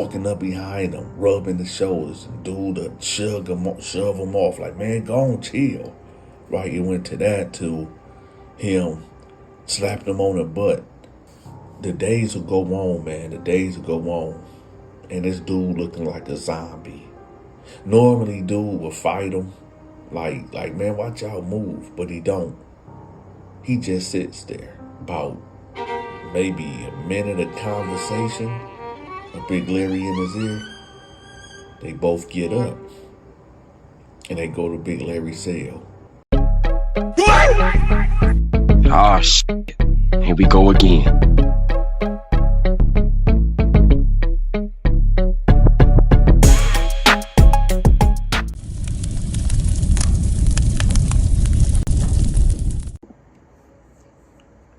walking up behind him, rubbing the shoulders, and dude to shove him off, like, man, go on, chill. Right? It went to that, to him slapping him on the butt. The days will go on, man. The days will go on. And this dude looking like a zombie. Normally, dude will fight him. Like, man, watch out, move. But he don't. He just sits there. About maybe a minute of conversation. A big Larry in his ear. They both get up. And they go to Big Larry's cell. Ah, shit. Here we go again.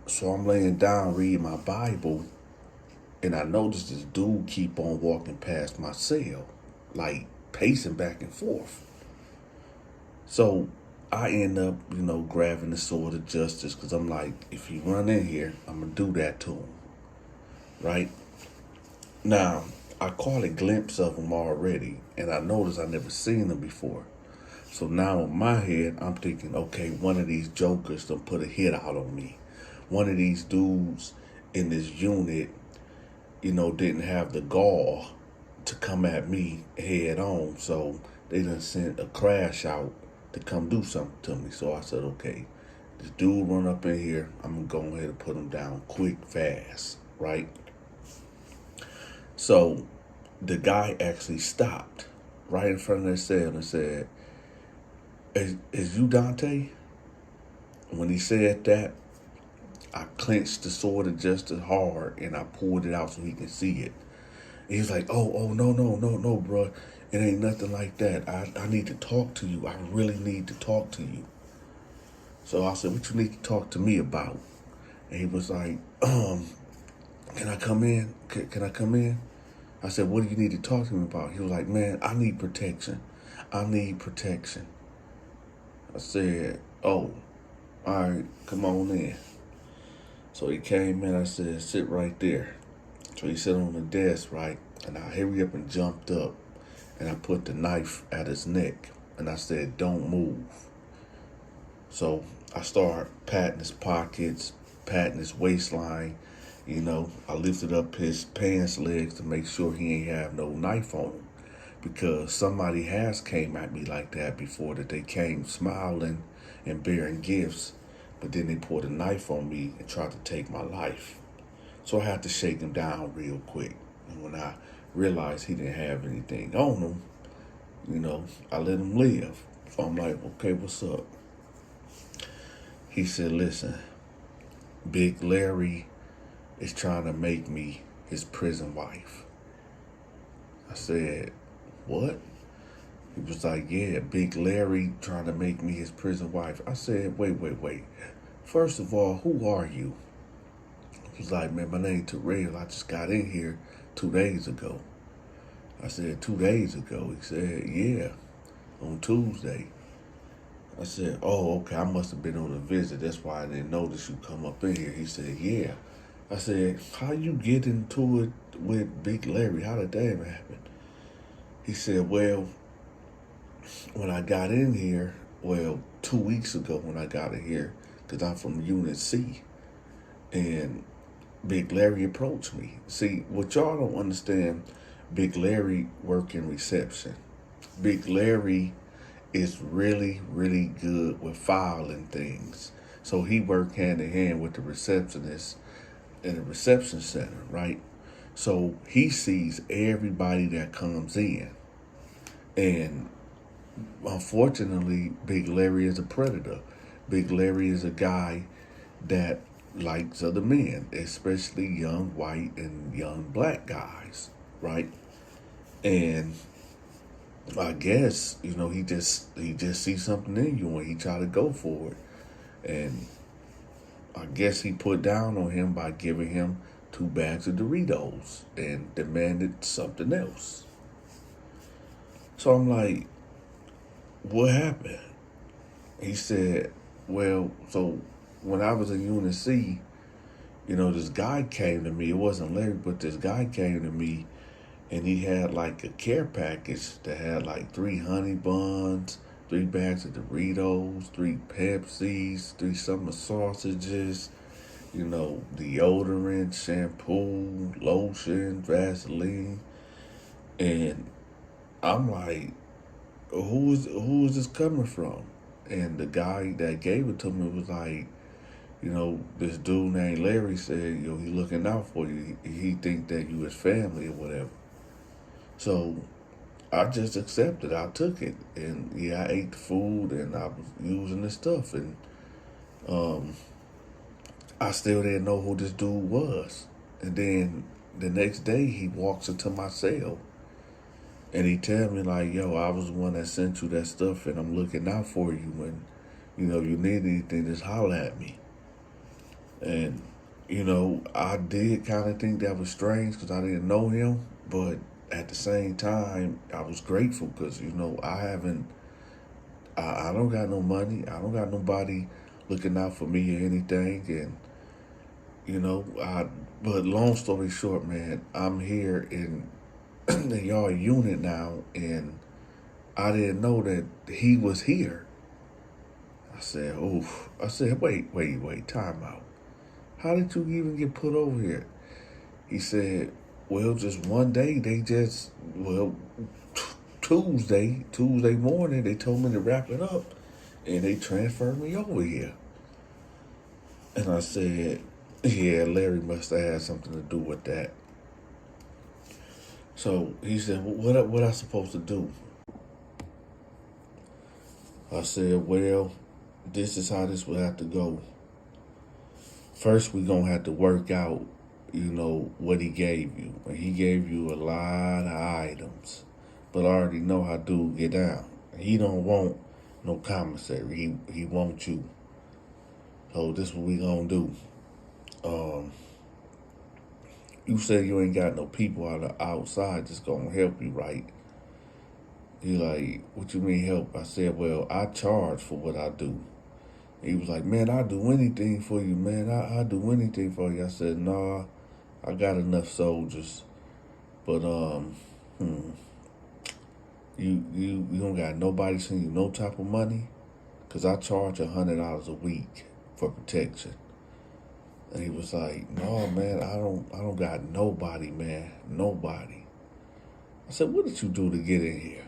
So I'm laying down reading my Bible, and I noticed this dude keep on walking past my cell, like pacing back and forth. So I end up, grabbing the sword of justice, because I'm like, if he run in here, I'm going to do that to him. Right? Now, I caught a glimpse of him already, and I noticed I never seen him before. So now in my head, I'm thinking, okay, one of these jokers done put a hit out on me. One of these dudes in this unit, didn't have the gall to come at me head on. So they done sent a crash out to come do something to me. So I said, okay, this dude run up in here, I'm going to go ahead and put him down quick, fast, right? So the guy actually stopped right in front of that cell and said, is you Dante? When he said that, I clenched the sword of justice hard and I pulled it out so he can see it. And he was like, oh, no, bro. It ain't nothing like that. I need to talk to you. I really need to talk to you. So I said, what you need to talk to me about? And he was like, can I come in? Can I come in? I said, what do you need to talk to me about? He was like, man, I need protection. I need protection. I said, oh, all right, come on in. So he came in, I said, sit right there. So he sat on the desk, right? And I hurried up and jumped up. And I put the knife at his neck. And I said, don't move. So I started patting his pockets, patting his waistline. I lifted up his pants legs to make sure he ain't have no knife on him. Because somebody has came at me like that before, that they came smiling and bearing gifts. But then they pulled a knife on me and tried to take my life. So I had to shake him down real quick. And when I realized he didn't have anything on him, I let him live. So I'm like, okay, what's up? He said, listen, Big Larry is trying to make me his prison wife. I said, what? He was like, yeah, Big Larry trying to make me his prison wife. I said, wait. First of all, who are you? He was like, man, my name Terrell. I just got in here 2 days ago. I said, 2 days ago? He said, yeah, on Tuesday. I said, oh, okay, I must have been on a visit. That's why I didn't notice you come up in here. He said, yeah. I said, how you get into it with Big Larry? How did that happen? He said, well, when I got in here, 2 weeks ago when I got in here, because I'm from Unit C, and Big Larry approached me. See, what y'all don't understand, Big Larry work in reception. Big Larry is really, really good with filing things. So he worked hand in hand with the receptionist in the reception center, right? So he sees everybody that comes in. And unfortunately, Big Larry is a predator. Big Larry is a guy that likes other men, especially young white and young black guys, right? And I guess, he just sees something in you and he try to go for it. And I guess he put down on him by giving him 2 bags of Doritos and demanded something else. So I'm like, what happened? He said, well, so when I was in Unit C, this guy came to me. It wasn't Larry, but this guy came to me and he had like a care package that had like 3 honey buns, 3 bags of Doritos, 3 Pepsis, 3 summer sausages, deodorant, shampoo, lotion, Vaseline. And I'm like, who is this coming from? And the guy that gave it to me was like, this dude named Larry said, he looking out for you. He think that you his family or whatever. So I just accepted. I took it, and I ate the food, and I was using the stuff, and I still didn't know who this dude was. And then the next day, he walks into my cell, and he tell me like, "Yo, I was the one that sent you that stuff, and I'm looking out for you. And you need anything, just holler at me." And I did kind of think that was strange because I didn't know him, but at the same time, I was grateful because I don't got no money, I don't got nobody looking out for me or anything, and But long story short, man, I'm here in the yard unit now, and I didn't know that he was here. I said, "Oof!" I said, "Wait, time out. How did you even get put over here?" He said, "Well, just one day, Tuesday morning, they told me to wrap it up, and they transferred me over here." And I said, "Yeah, Larry must have had something to do with that." So he said, "Well, what I supposed to do?" I said, "Well, this is how this will have to go. First, we're going to have to work out, what he gave you. And he gave you a lot of items. But I already know how dude get down. He don't want no commissary. He wants you. So this is what we going to do. You say you ain't got no people outside that's going to help you, right?" He like, "What you mean help?" I said, "Well, I charge for what I do." He was like, "Man, I'll do anything for you, man. I'll do anything for you." I said, "Nah, I got enough soldiers. But, you don't got nobody send you no type of money? Because I charge $100 a week for protection." And he was like, "No, man, I don't got nobody, man. Nobody." I said, "What did you do to get in here?"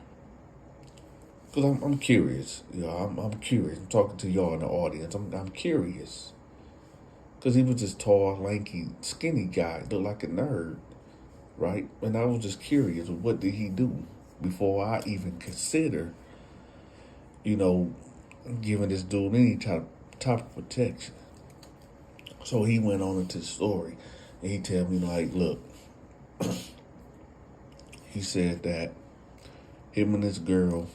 Because I'm curious. I'm curious. I'm talking to y'all in the audience. I'm curious. Because he was just tall, lanky, skinny guy. Looked like a nerd, right? And I was just curious, what did he do before I even consider, giving this dude any type of protection. So he went on into the story, and he tell me like, look, he said that him and this girl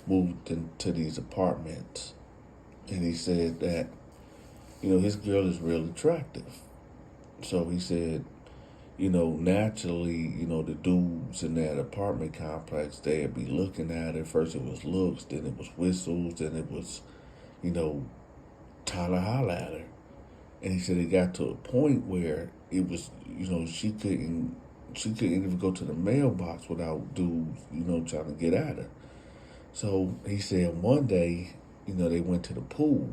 moved into these apartments, and he said that, his girl is real attractive. So he said, naturally, the dudes in that apartment complex, they'd be looking at her. First it was looks, then it was whistles, then it was, trying to holler at her. And he said it got to a point where it was, she couldn't even go to the mailbox without dudes, trying to get at her. So he said one day, they went to the pool,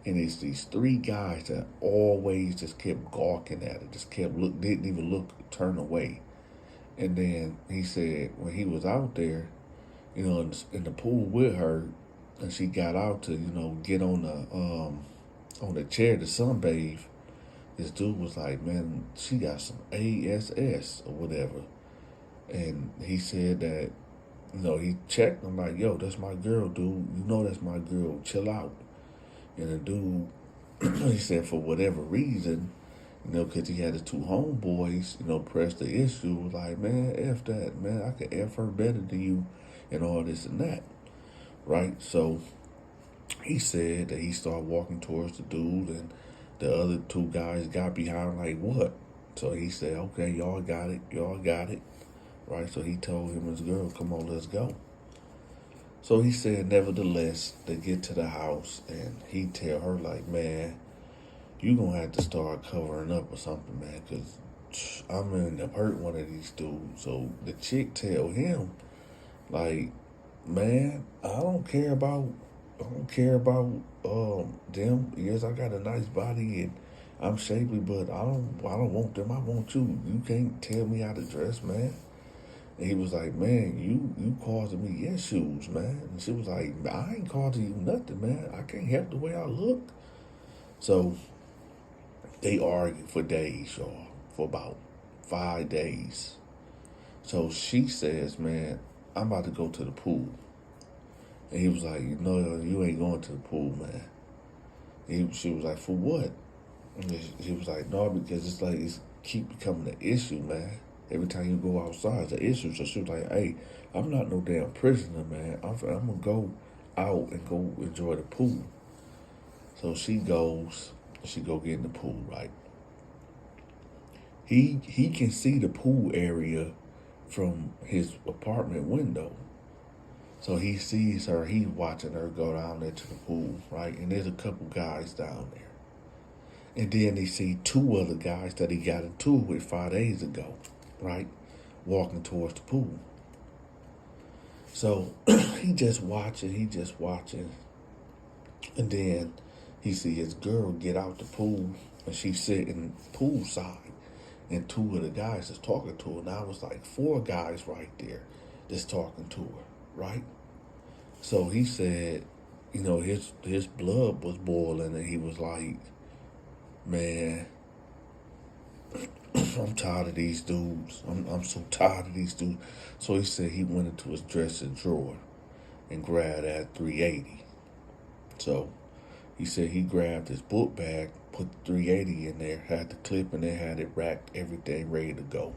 and it's these 3 guys that always just kept gawking at her, didn't even turn away. And then he said when he was out there, in the pool with her, and she got out to, get on the chair to sunbathe, this dude was like, "Man, she got some ASS or whatever." And he said that, he checked. I'm like, "Yo, that's my girl, dude. That's my girl. Chill out." And the dude, he said for whatever reason, because he had the 2 homeboys, pressed the issue, was like, "Man, F that, man. I could F her better than you," and all this and that, right? So he said that he started walking towards the dude, and the other 2 guys got behind like, "What?" So he said, "Okay, y'all got it, right?" So he told him and his girl, "Come on, let's go." So he said, nevertheless, they get to the house, and he tell her like, "Man, you gonna have to start covering up or something, man, because I'm in the hurt one of these dudes. So the chick tell him, like, man, I don't care about them. Yes, I got a nice body and I'm shapely, but I don't want them. I want you. You can't tell me how to dress, man. And he was like, man, you causing me issues, man. And she was like, I ain't causing you nothing, man. I can't help the way I look. So they argued for days, y'all, for about 5 days. So she says, man, I'm about to go to the pool. And he was like, no, you ain't going to the pool, man. She was like, for what? And he was like, no, because it's keep becoming an issue, man. Every time you go outside, it's an issue. So she was like, hey, I'm not no damn prisoner, man. I'm going to go out and go enjoy the pool. So she go get in the pool, right? He can see the pool area from his apartment window. So he sees her, he's watching her go down there to the pool, right? And there's a couple guys down there. And then he see 2 other guys that he got into it with 5 days ago, right? Walking towards the pool. So he just watching. And then he see his girl get out the pool and she's sitting poolside. And 2 of the guys is talking to her. Now it's like 4 guys right there that's talking to her, right? So he said, his blood was boiling and he was like, man, I'm tired of these dudes. I'm so tired of these dudes. So he said he went into his dressing drawer and grabbed that 380. So he said he grabbed his book bag, put the 380 in there, had the clip in there, had it racked, everything ready to go.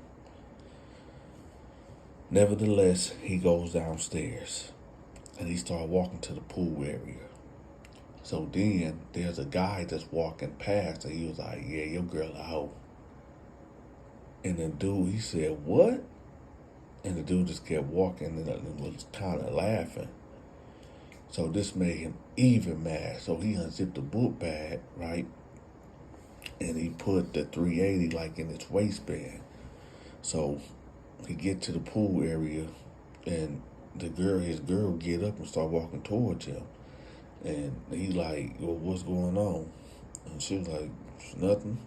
Nevertheless, he goes downstairs and he started walking to the pool area. So then there's a guy that's walking past and he was like, yeah, your girl a hoe. And the dude, he said, what? And the dude just kept walking and was kind of laughing. So this made him even mad. So he unzipped the book bag, right? And he put the 380 like in his waistband. So he get to the pool area and his girl get up and start walking towards him. And he like, well, what's going on? And she was like, it's nothing.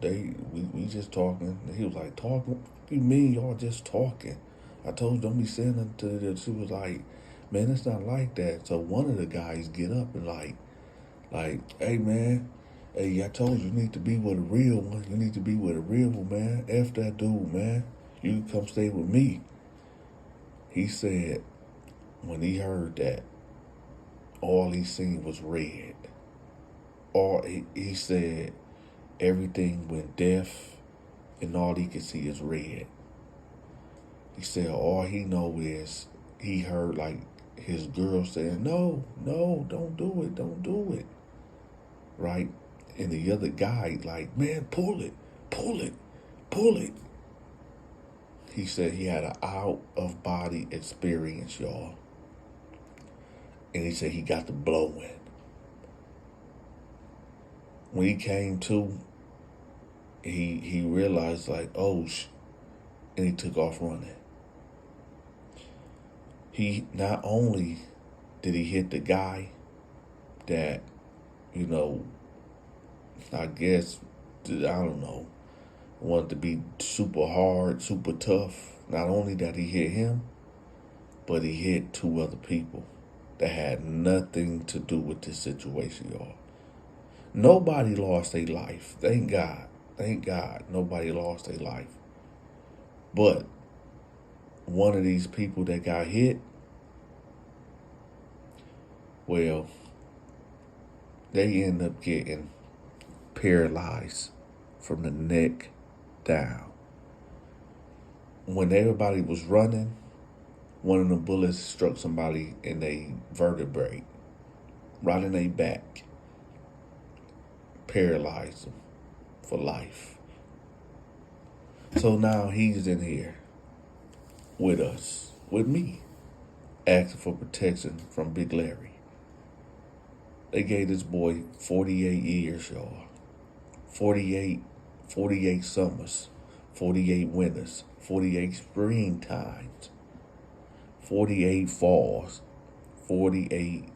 We just talking. And he was like, talking? What do you mean y'all just talking? I told you don't be saying nothing to them. She was like, man, it's not like that. So one of the guys get up and like, hey man, hey, I told you need to be with a real one. You need to be with a real one, man. F that dude, man. You can come stay with me. He said when he heard that, all he seen was red. He said everything went deaf and all he could see is red. He said all he know is he heard like his girl saying, no, don't do it. Right? And the other guy like, man, pull it. He said he had an out-of-body experience, y'all. And he said he got the blowing. When he came to, he realized like, oh, and he took off running. He not only did he hit the guy that, I guess, I don't know, wanted to be super hard, super tough. Not only that he hit him, but he hit 2 other people that had nothing to do with this situation, y'all. Nobody lost their life. Thank God. Nobody lost their life. But one of these people that got hit, well, they end up getting paralyzed from the neck down. When everybody was running, one of the bullets struck somebody in their vertebrae, right in their back, paralyzed them for life. So now he's in here with us, with me, asking for protection from Big Larry. They gave this boy 48 years, y'all. 48 summers, 48 winters, 48 spring times, 48 falls, 48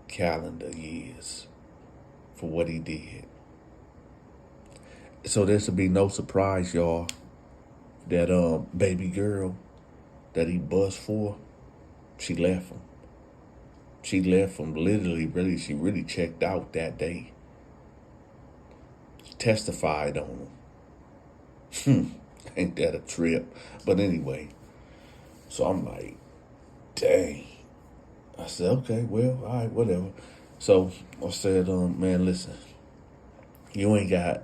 calendar years for what he did. So there should be no surprise, y'all, that baby girl that he bust for, she left him. She left him literally, she really checked out that day. She testified on him. Ain't that a trip? But anyway, so I'm like, dang. I said, okay, well, all right, whatever. So I said, man, listen, you ain't got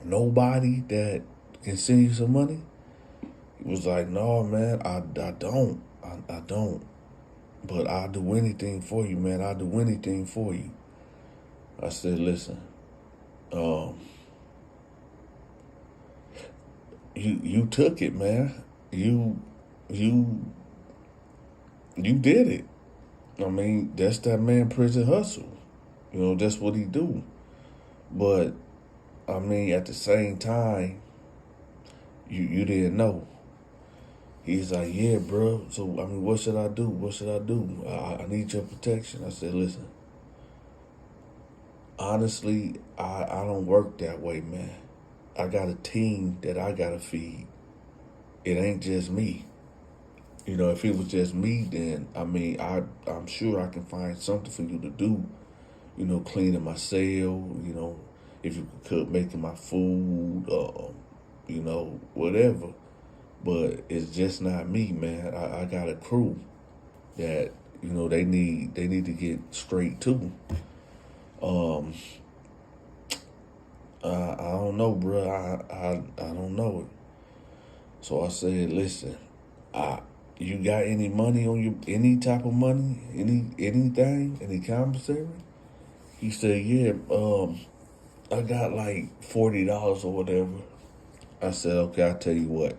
nobody that can send you some money? He was like, no, man, I don't. I don't. But I'll do anything for you, man. I'll do anything for you. I said, listen, you took it, man. You did it. I mean, that's that man prison hustle. You know, that's what he do. But I mean, at the same time, you didn't know. He's like, yeah, bro. So I mean, what should I do? What should I do? I need your protection. I said, listen. Honestly, I don't work that way, man. I got a team that I gotta feed. It ain't just me. You know, if it was just me, then I mean, I'm sure I can find something for you to do. You know, cleaning my cell. You know, if you could making my food. You know, whatever. But it's just not me, man. I got a crew that, you know, they need to get straight to. I don't know, bro. I don't know it. So I said, listen, you got any money on you? Any type of money? Anything? Any commissary? He said, yeah. I got like $40 or whatever. I said, okay. I'll tell you what.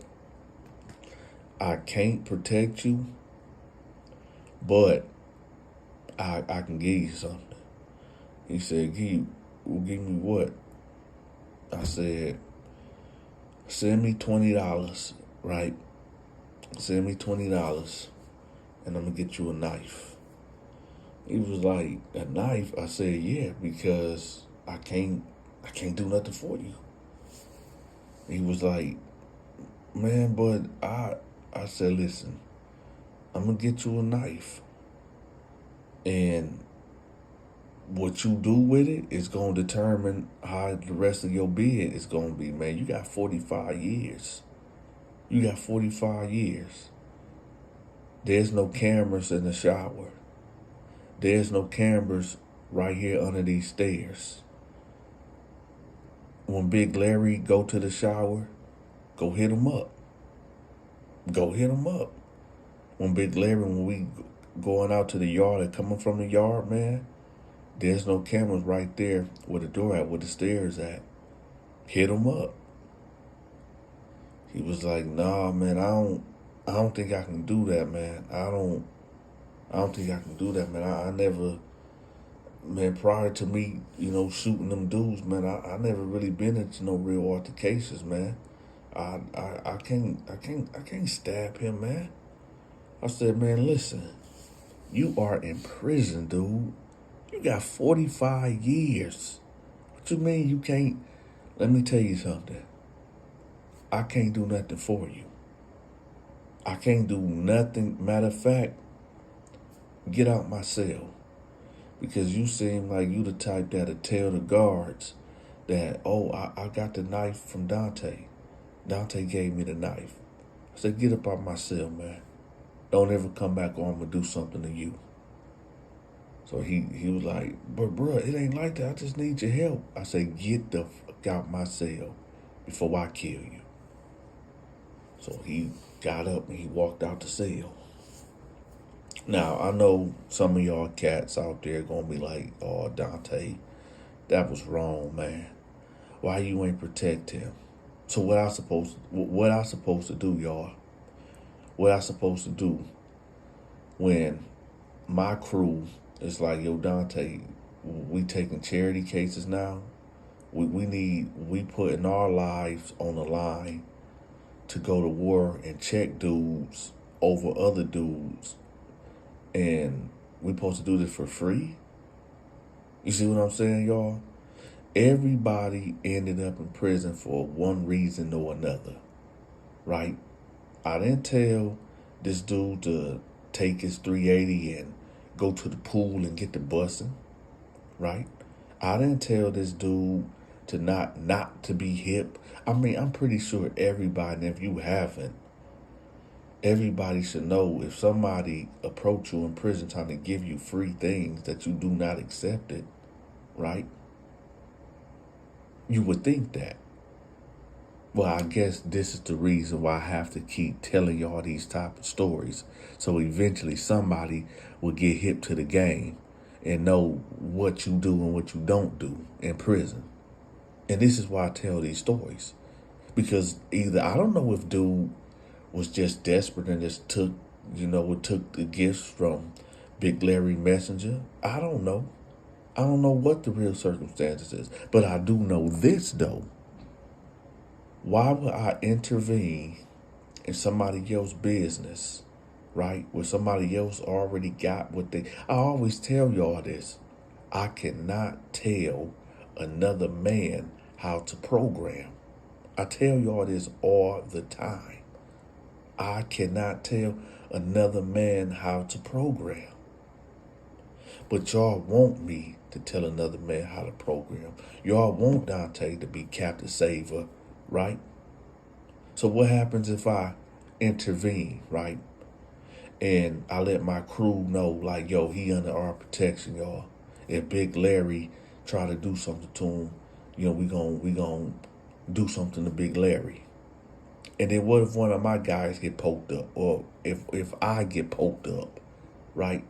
I can't protect you, but I can give you something. He said, give me what? I said, send me $20, right? Send me $20, and I'm gonna get you a knife. He was like, a knife? I said, yeah, because I can't do nothing for you. He was like, man, but I said, listen, I'm gonna get you a knife, and what you do with it is gonna determine how the rest of your bid is gonna be, man. You got 45 years. You got 45 years. There's no cameras in the shower. There's no cameras right here under these stairs. When Big Larry go to the shower, go hit him up. Go hit him up. When Big Larry, when we going out to the yard and coming from the yard, man, there's no cameras right there where the door at, where the stairs at. Hit him up. He was like, nah, man, I don't think I can do that, man. I don't think I can do that, man. I never, man, prior to me, you know, shooting them dudes, man, I never really been into no real altercations, man. I can't stab him, man. I said, man, listen, you are in prison, dude. You got 45 years. What you mean you can't? Let me tell you something. I can't do nothing for you. I can't do nothing. Matter of fact, get out my cell. Because you seem like you the type that'll tell the guards that, oh, I got the knife from Donta. Donta gave me the knife. I said, get up out my cell, man. Don't ever come back or I'm going to do something to you. So he was like, but bro, it ain't like that. I just need your help. I said, get the fuck out my cell before I kill you. So he got up and he walked out the cell. Now, I know some of y'all cats out there going to be like, oh, Donta, that was wrong, man. Why you ain't protect him? So what I supposed to do, y'all? What I supposed to do when my crew is like, yo, Donta, we taking charity cases now. We putting our lives on the line to go to war and check dudes over other dudes, and we supposed to do this for free? You see what I'm saying, y'all? Everybody ended up in prison for one reason or another, right? I didn't tell this dude to take his 380 and go to the pool and get the bussing, right? I didn't tell this dude to not to be hip. I mean, I'm pretty sure everybody, and if you haven't, everybody should know if somebody approach you in prison trying to give you free things that you do not accept it, right? You would think that. Well, I guess this is the reason why I have to keep telling y'all these type of stories. So eventually somebody will get hip to the game and know what you do and what you don't do in prison. And this is why I tell these stories. Because either I don't know if dude was just desperate and just took the gifts from Big Larry Messenger. I don't know. I don't know what the real circumstances is. But I do know this though. Why would I intervene in somebody else's business, right? Where somebody else already got what they... I always tell y'all this. I cannot tell another man how to program. I tell y'all this all the time. I cannot tell another man how to program. But y'all want me to tell another man how to program. Y'all want Dante to be Captain Saver, right? So what happens if I intervene, right? And I let my crew know, like, yo, he under our protection, y'all. If Big Larry try to do something to him, we gon' do something to Big Larry. And then what if one of my guys get poked up, or if I get poked up, right,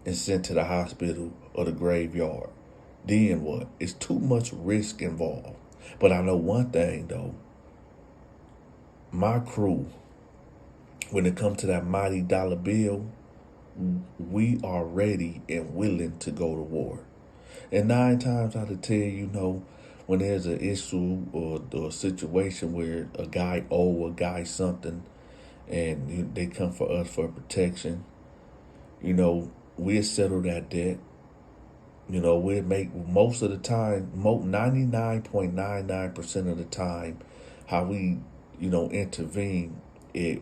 and sent to the hospital or the graveyard? Then what? It's too much risk involved. But I know one thing though. My crew, when it comes to that mighty dollar bill, we are ready and willing to go to war. And 9 times out of 10, when there's an issue or a situation where a guy owe a guy something and they come for us for protection, we'll settle that debt. We'll make most of the time, 99.99% of the time, how we, intervene, it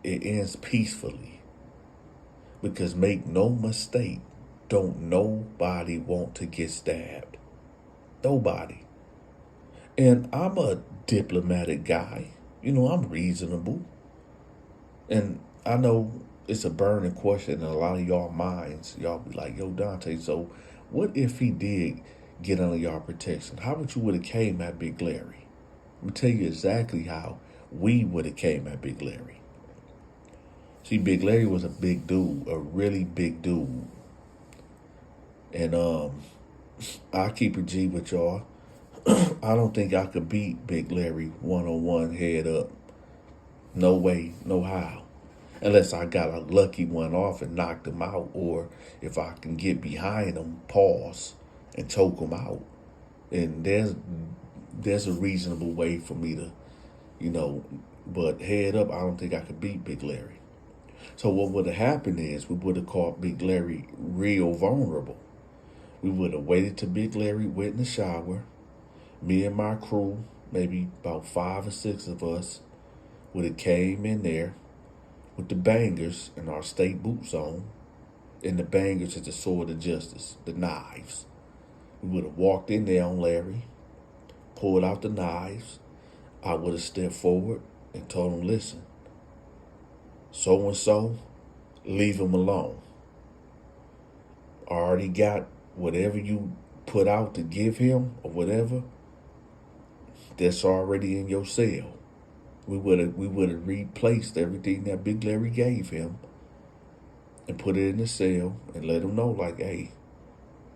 ends peacefully. Because make no mistake, don't nobody want to get stabbed. Nobody. And I'm a diplomatic guy. I'm reasonable. And I know it's a burning question in a lot of y'all minds. Y'all be like, yo, Dante, so what if he did get under y'all protection? How would you would have came at Big Larry? Let me tell you exactly how we would have came at Big Larry. See, Big Larry was a big dude, a really big dude. And I keep it G with y'all. I don't think I could beat Big Larry one-on-one head up. No way, no how. Unless I got a lucky one off and knocked him out, or if I can get behind him, pause, and choke him out. And there's a reasonable way for me to, but head up, I don't think I could beat Big Larry. So what would have happened is we would have caught Big Larry real vulnerable. We would have waited till Big Larry went in the shower. Me and my crew, maybe about 5 or 6 of us, would have came in there with the bangers and our state boots on. And the bangers is the sword of justice, the knives. We would have walked in there on Larry, pulled out the knives. I would have stepped forward and told him, listen, so-and-so, leave him alone. I already got whatever you put out to give him or whatever, that's already in your cell. We would have replaced everything that Big Larry gave him and put it in the cell and let him know, like, hey,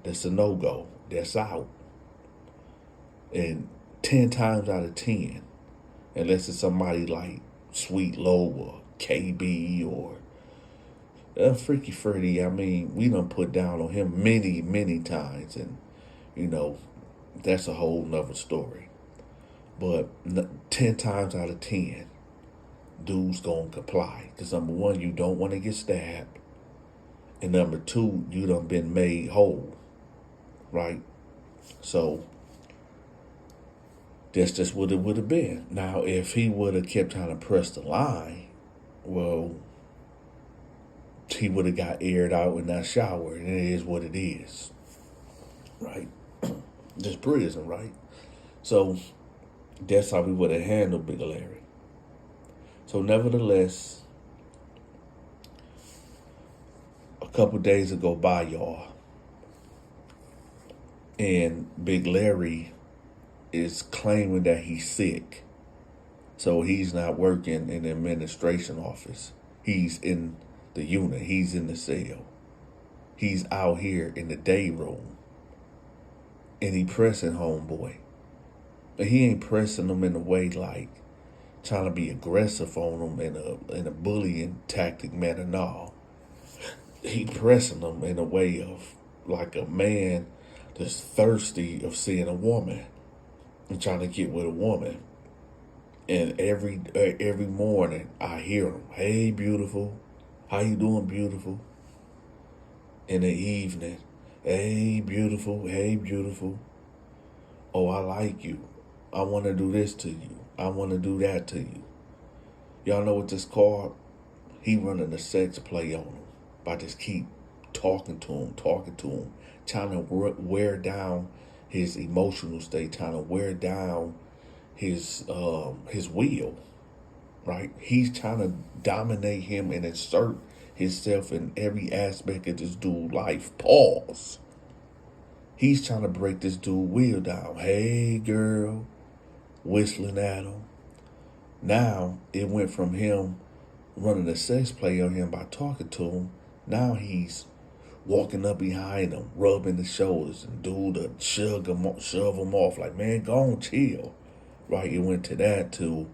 that's a no-go. That's out. And 10 times out of 10, unless it's somebody like Sweet Low or KB or Freaky Freddy, I mean, we done put down on him many, many times. And, that's a whole nother story. But 10 times out of 10, dude's gonna comply. Because number one, you don't want to get stabbed. And number two, you done been made whole, right? So that's just what it would have been. Now, if he would have kept trying to press the line, well, he would have got aired out in that shower, and it is what it is, right? Just prison, right? So that's how we would have handled Big Larry. So nevertheless, a couple days ago by y'all, and Big Larry is claiming that he's sick. So he's not working in the administration office. He's in the unit. He's in the cell. He's out here in the day room. And he pressing homeboy. But he ain't pressing him in a way like trying to be aggressive on him in a bullying tactic manner. No. He pressing him in a way of like a man that's thirsty of seeing a woman and trying to get with a woman. And every morning I hear him, "Hey, beautiful. How you doing, beautiful?" In the evening, "Hey, beautiful. Hey, beautiful. Oh, I like you. I want to do this to you. I want to do that to you." Y'all know what this called? He running a sex play on him. By just keep talking to him, trying to wear down his emotional state, trying to wear down his will, right? He's trying to dominate him and insert himself in every aspect of this dude's life. Pause. He's trying to break this dude's will down. "Hey, girl," whistling at him. Now it went from him running a sex play on him by talking to him. Now he's walking up behind him, rubbing the shoulders, and dude to shove him off like, "Man, go on, chill." Right? It went to that, to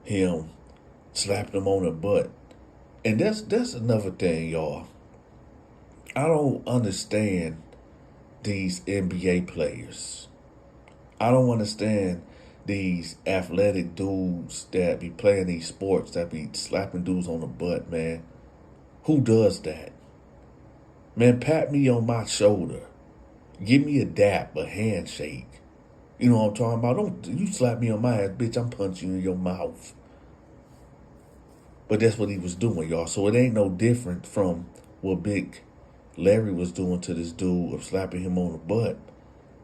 him slapping him on the butt. And that's another thing, y'all. I don't understand these NBA players. I don't understand these athletic dudes that be playing these sports, that be slapping dudes on the butt, man. Who does that? Man, pat me on my shoulder. Give me a dap, a handshake. You know what I'm talking about? Don't you slap me on my ass, bitch, I'm punching you in your mouth. But that's what he was doing, y'all. So it ain't no different from what Big Larry was doing to this dude of slapping him on the butt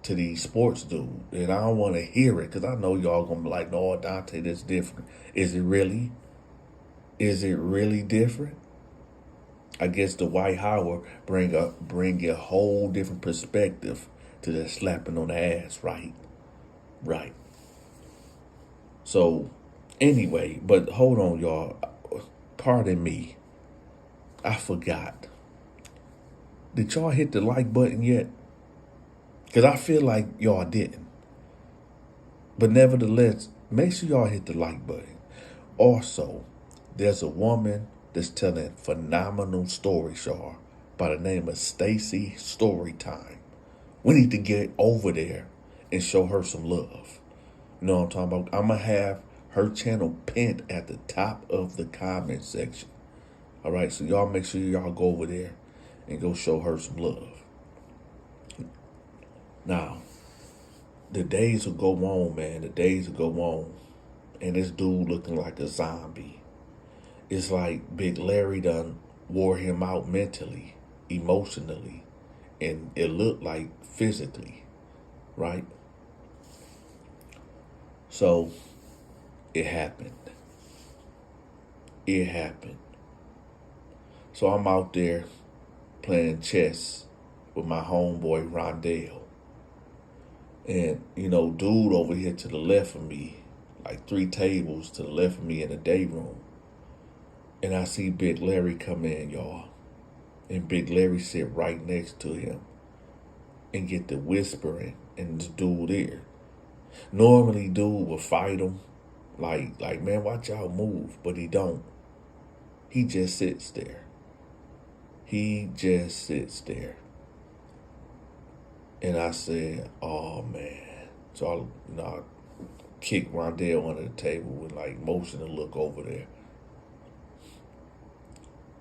to these sports dude. And I don't want to hear it because I know y'all going to be like, "No, Dante, that's different." Is it really? Is it really different? I guess the White Howard bring a whole different perspective to that slapping on the ass, right? Right. So, anyway, but hold on, y'all. Pardon me. I forgot. Did y'all hit the like button yet? Because I feel like y'all didn't. But nevertheless, make sure y'all hit the like button. Also, there's a woman that's telling phenomenal stories, y'all, by the name of Stacy Storytime. We need to get over there and show her some love. You know what I'm talking about? I'm going to have her channel pinned at the top of the comment section. All right, so y'all make sure y'all go over there and go show her some love. Now, the days will go on, man. The days will go on. And this dude looking like a zombie. It's like Big Larry done wore him out mentally, emotionally, and it looked like physically, right? So, it happened. It happened. So I'm out there playing chess with my homeboy Rondell. And, you know, dude over here to the left of me, like 3 tables to the left of me in the day room. And I see Big Larry come in, y'all. And Big Larry sit right next to him and get the whispering in this dude's ear. Normally, dude will fight him. Like, man, watch y'all move. But he don't. He just sits there. He just sits there. And I said, "Oh, man." So I kicked Rondell under the table with like motion to look over there.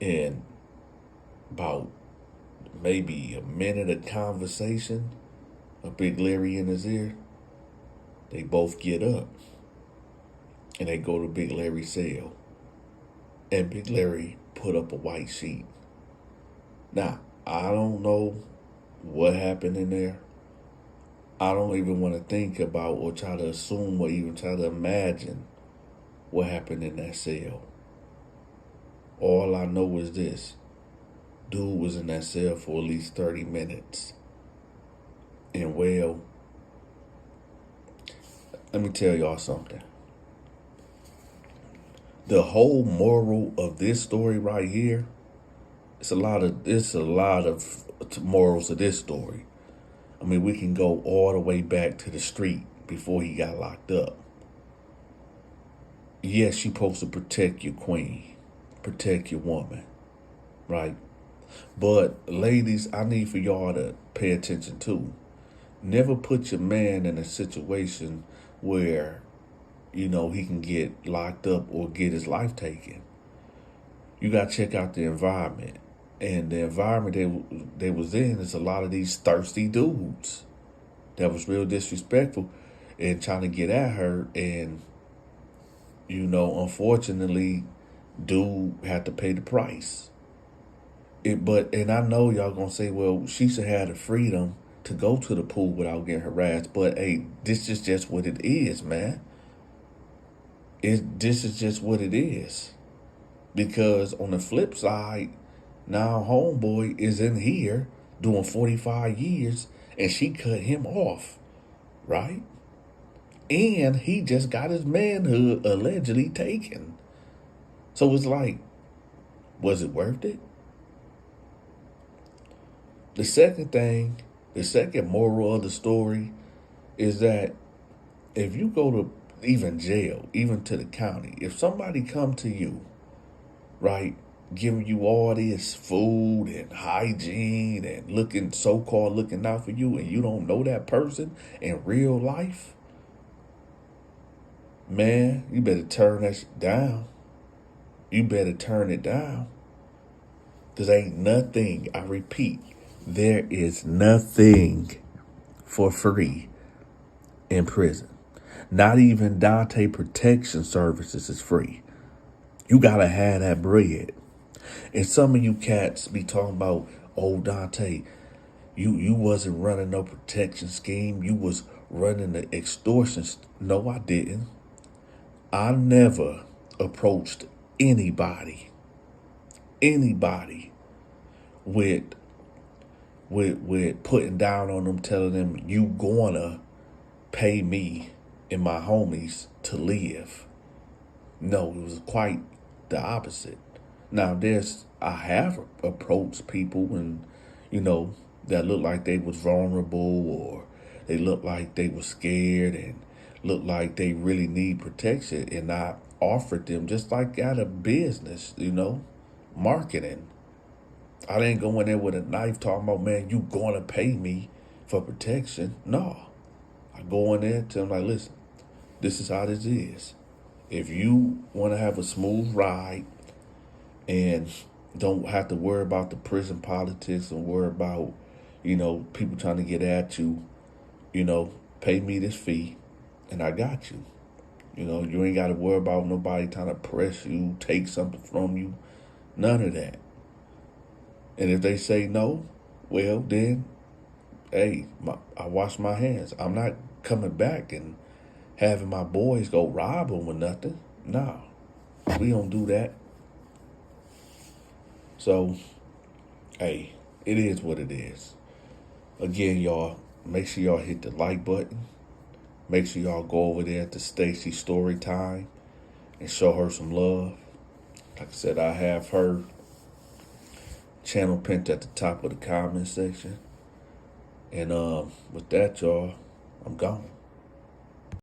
In about maybe a minute of conversation, a Big Larry in his ear, they both get up and they go to Big Larry's cell. And Big Larry put up a white sheet. Now, I don't know what happened in there. I don't even want to think about or try to assume or even try to imagine what happened in that cell. All I know is this. Dude was in that cell for at least 30 minutes. And well, let me tell y'all something. The whole moral of this story right here, it's a lot of morals of this story. I mean, we can go all the way back to the street before he got locked up. Yes, you're supposed to protect your queen, protect your woman, right? But ladies, I need for y'all to pay attention too. Never put your man in a situation where, he can get locked up or get his life taken. You got to check out the environment. And the environment they was in is a lot of these thirsty dudes that was real disrespectful and trying to get at her. And, unfortunately, dude had to pay the price. And I know y'all gonna say, well, she should have the freedom to go to the pool without getting harassed. But hey, this is just what it is, man. This is just what it is. Because on the flip side, now homeboy is in here doing 45 years and she cut him off, right? And he just got his manhood allegedly taken. So it's like, was it worth it? The second moral of the story is that if you go to even jail, even to the county, if somebody come to you, right, giving you all this food and hygiene and so-called looking out for you, and you don't know that person in real life, man, you better turn that down. You better turn it down. Because ain't nothing, I repeat, there is nothing for free in prison. Not even Donta Protection Services is free. You gotta have that bread. And some of you cats be talking about, oh, Donta, you wasn't running no protection scheme. You was running the extortion. No, I didn't. I never approached anybody with putting down on them, telling them you gonna pay me and my homies to live. No, it was quite the opposite. Now I have approached people and, that looked like they was vulnerable or they looked like they were scared and looked like they really need protection. And I offered them just like out of business, marketing. I didn't go in there with a knife talking about, man, you gonna pay me for protection. No. I go in there and tell them, like, listen, this is how this is. If you want to have a smooth ride and don't have to worry about the prison politics and worry about, people trying to get at you, pay me this fee and I got you. You ain't got to worry about nobody trying to press you, take something from you, none of that. And if they say no, well, then, hey, I wash my hands. I'm not coming back and having my boys go rob them or nothing. No, we don't do that. So, hey, it is what it is. Again, y'all, make sure y'all hit the like button. Make sure y'all go over there to Stacy Storytime and show her some love. Like I said, I have her channel pinned at the top of the comment section. And with that, y'all, I'm gone.